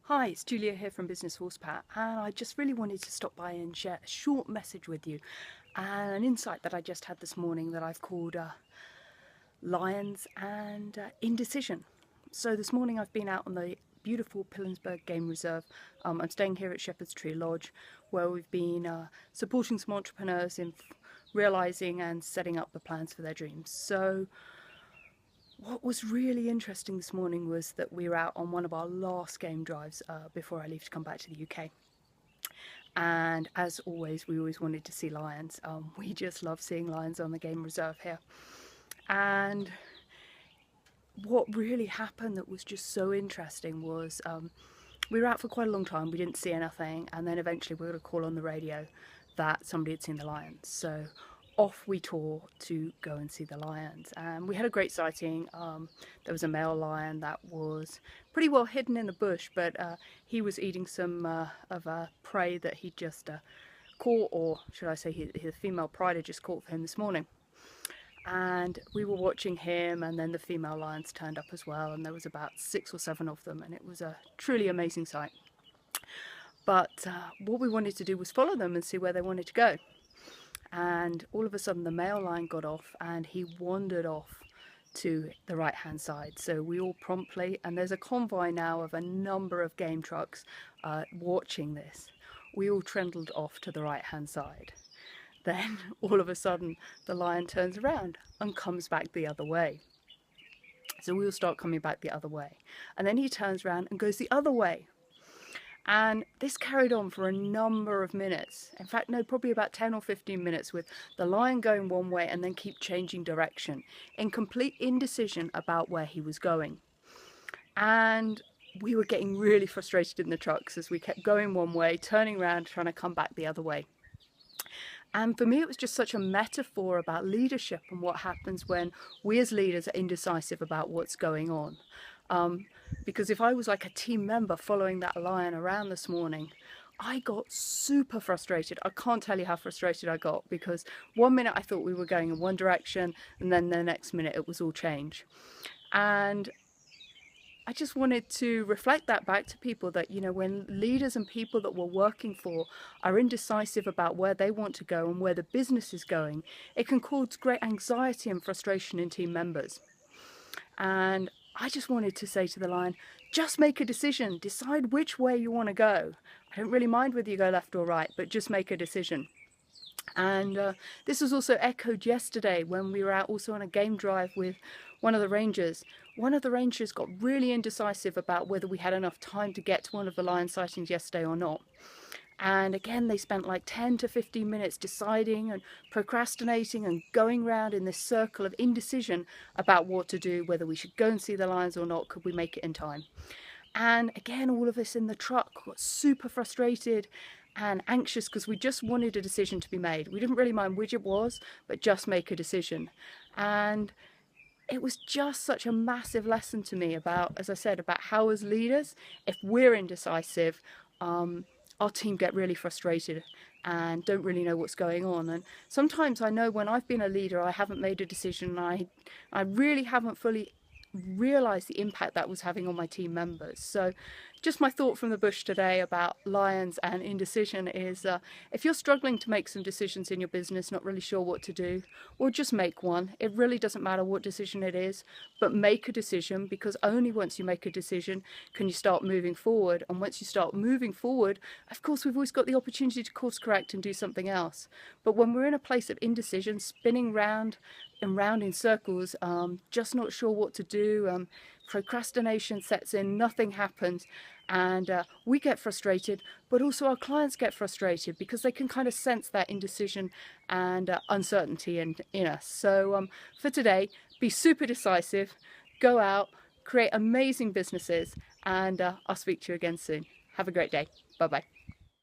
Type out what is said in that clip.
Hi, it's Julia here from Business Horsepower, and I just really wanted to stop by and share a short message with you and an insight that I just had this morning that I've called Lions and Indecision. So this morning I've been out on the beautiful Pillansburg Game Reserve. I'm staying here at Shepherd's Tree Lodge, where we've been supporting some entrepreneurs in realising and setting up the plans for their dreams. So what was really interesting this morning was that we were out on one of our last game drives before I leave to come back to the UK. And as always, we always wanted to see lions. We just love seeing lions on the game reserve here. And what really happened that was just so interesting was we were out for quite a long time. We didn't see anything. And then eventually we got a call on the radio that somebody had seen the lions. So off we tore to go and see the lions, and we had a great sighting. There was a male lion that was pretty well hidden in the bush, but he was eating some of prey that he just caught, or should I say his female pride had just caught for him this morning. And we were watching him, and then the female lions turned up as well, and there was about 6 or 7 of them, and it was a truly amazing sight. But what we wanted to do was follow them and see where they wanted to go. And all of a sudden the male lion got off and he wandered off to the right hand side. So we all promptly, and there's a convoy now of a number of game trucks watching this, we all trundled off to the right hand side. Then all of a sudden the lion turns around and comes back the other way. So we all start coming back the other way, and then he turns around and goes the other way. And this carried on for a number of minutes. In fact, no, probably about 10 or 15 minutes, with the lion going one way and then keep changing direction in complete indecision about where he was going. And we were getting really frustrated in the trucks as we kept going one way, turning around, trying to come back the other way. And for me, it was just such a metaphor about leadership and what happens when we as leaders are indecisive about what's going on. Because if I was like a team member following that lion around this morning, I got super frustrated. I can't tell you how frustrated I got, because one minute I thought we were going in one direction, and then the next minute it was all change. And I just wanted to reflect that back to people, that, you know, when leaders and people that we're working for are indecisive about where they want to go and where the business is going, it can cause great anxiety and frustration in team members. And I just wanted to say to the lion, just make a decision, decide which way you want to go. I don't really mind whether you go left or right, but just make a decision. And this was also echoed yesterday when we were out also on a game drive with one of the rangers. One of the rangers got really indecisive about whether we had enough time to get to one of the lion sightings yesterday or not. And again, they spent like 10 to 15 minutes deciding and procrastinating and going around in this circle of indecision about what to do, whether we should go and see the lions or not, could we make it in time. And again, all of us in the truck got super frustrated and anxious because we just wanted a decision to be made. We didn't really mind which it was, but just make a decision. And it was just such a massive lesson to me about, as I said, about how as leaders, if we're indecisive, our team get really frustrated and don't really know what's going on. And sometimes I know when I've been a leader, I haven't made a decision, and I really haven't fully realised the impact that was having on my team members. So just my thought from the bush today about lions and indecision is, if you're struggling to make some decisions in your business, not really sure what to do, well, just make one. It really doesn't matter what decision it is, but make a decision, because only once you make a decision can you start moving forward. And once you start moving forward, of course, we've always got the opportunity to course correct and do something else. But when we're in a place of indecision, spinning round and round in circles, just not sure what to do, procrastination sets in, nothing happens, and we get frustrated, but also our clients get frustrated because they can kind of sense that indecision and uncertainty in us. So for today, be super decisive, go out, create amazing businesses, and I'll speak to you again soon. Have a great day. Bye bye.